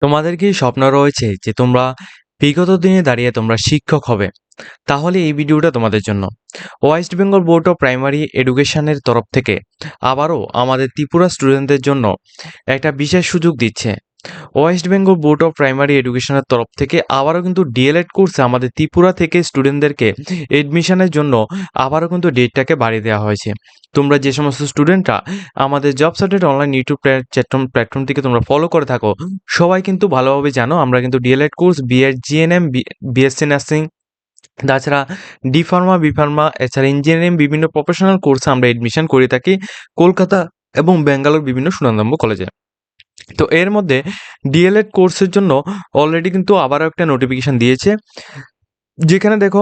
তোমাদের কি স্বপ্ন রয়েছে যে তোমরা বিগত দিনে দাঁড়িয়ে তোমরা শিক্ষক হবে? তাহলে এই ভিডিওটা তোমাদের জন্য। West Bengal board of primary এডুকেশনের তরফ থেকে আবারও আমাদের ত্রিপুরা স্টুডেন্টদের জন্য একটা বিশেষ সুযোগ দিচ্ছে। West Bengal board of primary এডুকেশনের তরফ থেকে আবারও কিন্তু ডিএলএড কোর্সে আমাদের ত্রিপুরা থেকে স্টুডেন্টদেরকে এডমিশনের জন্য আবারও কিন্তু ডেটটাকে বাড়িয়ে দেওয়া হয়েছে। তোমরা যে সমস্ত স্টুডেন্টরা আমাদের job certificate online YouTube platform থেকে তোমরা ফলো করে থাকো, সবাই কিন্তু ভালোভাবে জানো আমরা কিন্তু DElEd course, BEd, GNM, BSc nursing, তাছাড়া ডি ফার্মা, বি ফার্মা, এছাড়া ইঞ্জিনিয়ারিং বিভিন্ন প্রফেশনাল কোর্সে আমরা এডমিশন করে থাকি কলকাতা এবং ব্যাঙ্গালোর বিভিন্ন সুনামধন্য কলেজে। তো এর মধ্যে ডিএলএড কোর্সের জন্য অলরেডি কিন্তু আবারও একটা নোটিফিকেশন দিয়েছে, যেখানে দেখো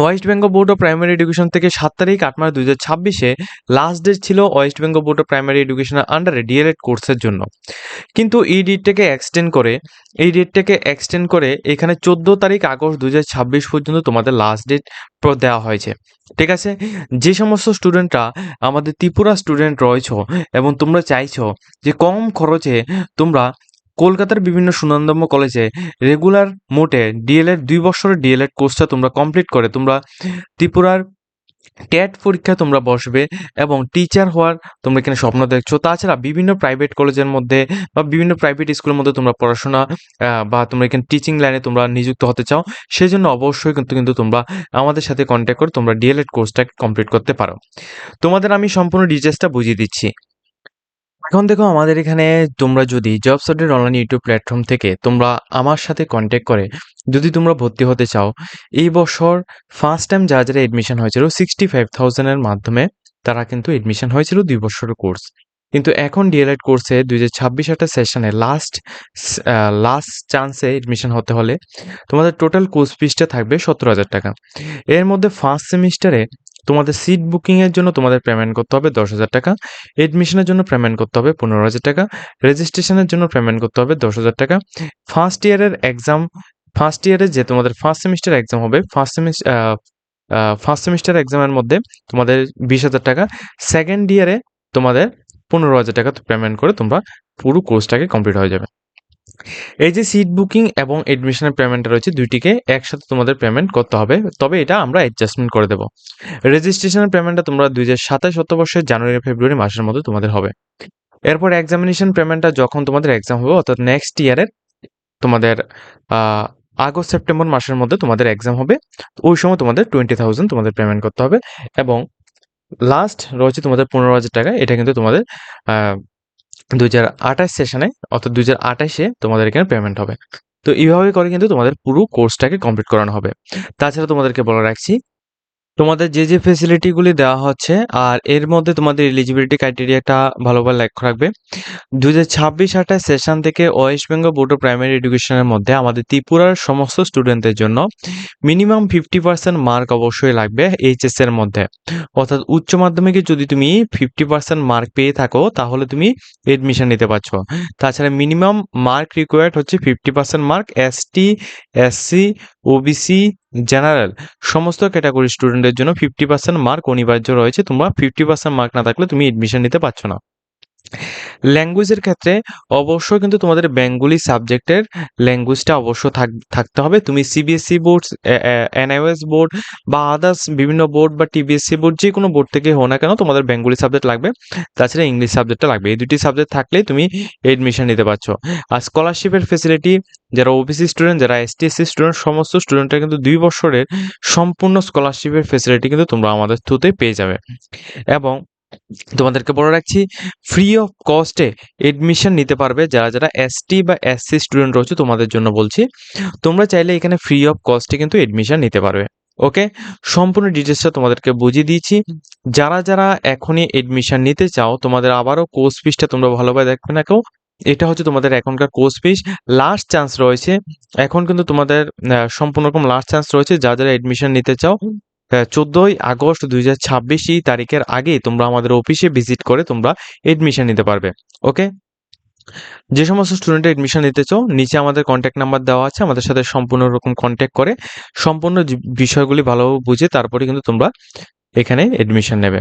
West Bengal board of primary education থেকে 7 তারিখ 8 মার্চ 2026 লাস্ট ডেট ছিল West Bengal board of primary এডুকেশনের আন্ডারে ডিএলএড কোর্সের জন্য। কিন্তু এই ডেটটাকে এক্সটেন্ড করে এখানে 14 তারিখ আগস্ট 2026 পর্যন্ত তোমাদের লাস্ট ডেট দেওয়া হয়েছে। ঠিক আছে, যে সমস্ত স্টুডেন্টরা আমাদের ত্রিপুরা স্টুডেন্ট রয়েছো এবং তোমরা চাইছো যে কম খরচে তোমরা কলকাতার বিভিন্ন সুনামধন্য কলেজে রেগুলার মোটে ডিএলএড 2 বছরের ডিএলএড কোর্সটা তোমরা কমপ্লিট করে তোমরা ত্রিপুরার টেট পরীক্ষা তোমরা বসবে এবং টিচার হওয়ার তোমরা এখানে স্বপ্ন দেখছো। তাছাড়া বিভিন্ন প্রাইভেট কলেজের মধ্যে বা বিভিন্ন প্রাইভেট স্কুলের মধ্যে তোমরা পড়াশোনা বা তোমরা এখানে টিচিং লাইনে তোমরা নিযুক্ত হতে চাও, সেজন্য অবশ্যই কিন্তু তোমরা আমাদের সাথে কন্ট্যাক্ট করে তোমরা ডিএলএড কোর্সটাকে কমপ্লিট করতে পারো। তোমাদের আমি সম্পূর্ণ ডিটেলসটা বুঝিয়ে দিচ্ছি। এখন দেখো আমাদের এখানে তোমরা যদি job certificate online YouTube platform থেকে তোমরা আমার সাথে কন্ট্যাক্ট করে যদি তোমরা ভর্তি হতে চাও, এই বছর ফার্স্ট টাইম যারা এডমিশন হয়েছিল 65,000-এর মাধ্যমে তারা কিন্তু এডমিশন হয়েছিল 2 বছরের কোর্স। কিন্তু এখন ডিএলএড কোর্সে 2026 সেশনে লাস্ট চান্সে এডমিশন হতে হলে তোমাদের টোটাল কোর্স ফিসটা থাকবে 17,000 টাকা। এর মধ্যে ফার্স্ট সেমিস্টারে তোমাদের সিট বুকিংয়ের জন্য তোমাদের পেমেন্ট করতে হবে 10,000 টাকা, এডমিশনের জন্য পেমেন্ট করতে হবে 15,000 টাকা, রেজিস্ট্রেশনের জন্য পেমেন্ট করতে হবে 10,000 টাকা। ফার্স্ট ইয়ারে যে তোমাদের ফার্স্ট সেমিস্টার এক্সাম হবে, ফার্স্ট সেমিস্টার এক্সামের মধ্যে তোমাদের 20,000 টাকা, সেকেন্ড ইয়ারে তোমাদের 15,000 টাকা পেমেন্ট করে তোমরা পুরো কোর্সটাকে কমপ্লিট হয়ে যাবে। এই যে সিট বুকিং এবং এডমিশনের পেমেন্টটা রয়েছে, দুইটিকে একসাথে তোমাদের পেমেন্ট করতে হবে, তবে এটা আমরা অ্যাডজাস্টমেন্ট করে দেবো। রেজিস্ট্রেশনের পেমেন্টটা তোমরা 2027 শতবর্ষের জানুয়ারি ফেব্রুয়ারি মাসের মধ্যে তোমাদের হবে। এরপর এক্সামিনেশন পেমেন্টটা যখন তোমাদের এক্সাম হবে, অর্থাৎ নেক্সট ইয়ারের তোমাদের আগস্ট সেপ্টেম্বর মাসের মধ্যে তোমাদের এক্সাম হবে, ওই সময় তোমাদের 20,000 তোমাদের পেমেন্ট করতে হবে। এবং লাস্ট রয়েছে তোমাদের 15,000 টাকা, এটা কিন্তু তোমাদের 2028 সেশনে অর্থাৎ 2028-এ তোমাদের এখানে পেমেন্ট হবে। তো এইভাবে করে কিন্তু তোমাদের পুরো কোর্সটাকে কমপ্লিট করানো হবে। তাছাড়া তোমাদেরকে বলে রাখছি, তোমাদের যে ফেসিলিটিগুলি দেওয়া হচ্ছে আর এর মধ্যে তোমাদের এলিজিবিলিটি ক্রাইটেরিয়াটা ভালোভাবে লক্ষ্য রাখবে। 2026-28 সেশন থেকে West Bengal board of primary এডুকেশনের মধ্যে আমাদের ত্রিপুরার সমস্ত স্টুডেন্টদের জন্য মিনিমাম 50% মার্ক অবশ্যই লাগবে এইচএস এর মধ্যে। অর্থাৎ উচ্চ মাধ্যমিকে যদি তুমি 50% মার্ক পেয়ে থাকো তাহলে তুমি এডমিশন নিতে পারছো। তাছাড়া মিনিমাম মার্ক রিকোয়ার্ড হচ্ছে 50% mark. ST, SC, OBC, general সমস্ত ক্যাটাগরি স্টুডেন্টের জন্য 50% মার্ক অনিবার্য রয়েছে। তোমরা 50% মার্ক না থাকলে তুমি এডমিশন নিতে পারছো না। ল্যাঙ্গুয়েজের ক্ষেত্রে অবশ্যই কিন্তু তোমাদের বেঙ্গলি সাবজেক্টের ল্যাঙ্গুয়েজটা অবশ্য থাকতে হবে। তুমি সিবিএসসি বোর্ড, এনআইওএস বোর্ড বা আদার্স বিভিন্ন বোর্ড বা টিবিএসসি বোর্ড যে কোনো বোর্ড থেকে হো না কেন তোমাদের বেঙ্গলি সাবজেক্ট লাগবে, তাছাড়া ইংলিশ সাবজেক্টটা লাগবে। এই দুটি সাবজেক্ট থাকলেই তুমি এডমিশন নিতে পারছো। আর স্কলারশিপের ফেসিলিটি যারা ওবিসি স্টুডেন্ট, যারা এসটি এসসি স্টুডেন্ট, সমস্ত স্টুডেন্টরা কিন্তু 2 বছরের সম্পূর্ণ স্কলারশিপের ফেসিলিটি কিন্তু তোমরা আমাদের থ্রুতে পেয়ে যাবে। এবং তোমাদেরকে বলে রাখছি, ফ্রি অফ কস্টে এডমিশন নিতে পারবে যারা এসটি বা এসসি স্টুডেন্ট রয়েছে, তোমাদের জন্য বলছি। তোমরা চাইলে এখানে ফ্রি অফ কস্টে কিন্তু এডমিশন নিতে পারবে। ওকে, সম্পূর্ণ ডিটেলসটা তোমাদেরকে বুঝিয়ে দিয়েছি। যারা এখনই এডমিশন নিতে চাও, তোমাদের আবারও কোর্স ফিসটা তোমরা ভালোভাবে দেখবে না কেউ, এটা হচ্ছে তোমাদের এখনকার কোর্স ফিস। লাস্ট চান্স রয়েছে এখন কিন্তু তোমাদের, সম্পূর্ণ রকম লাস্ট চান্স রয়েছে। যারা এডমিশন নিতে চাও 14 আগস্ট 2026 এই তারিখের আগে তোমরা আমাদের অফিসে ভিজিট করে তোমরা এডমিশন নিতে পারবে। ওকে, যে সমস্ত স্টুডেন্ট এডমিশন নিতে চাও, নিচে আমাদের কন্ট্যাক্ট নাম্বার দেওয়া আছে, আমাদের সাথে সম্পূর্ণ রকম কন্ট্যাক্ট করে সম্পূর্ণ বিষয়গুলি ভালোভাবে বুঝে তারপরে কিন্তু তোমরা এখানে এডমিশন নেবে।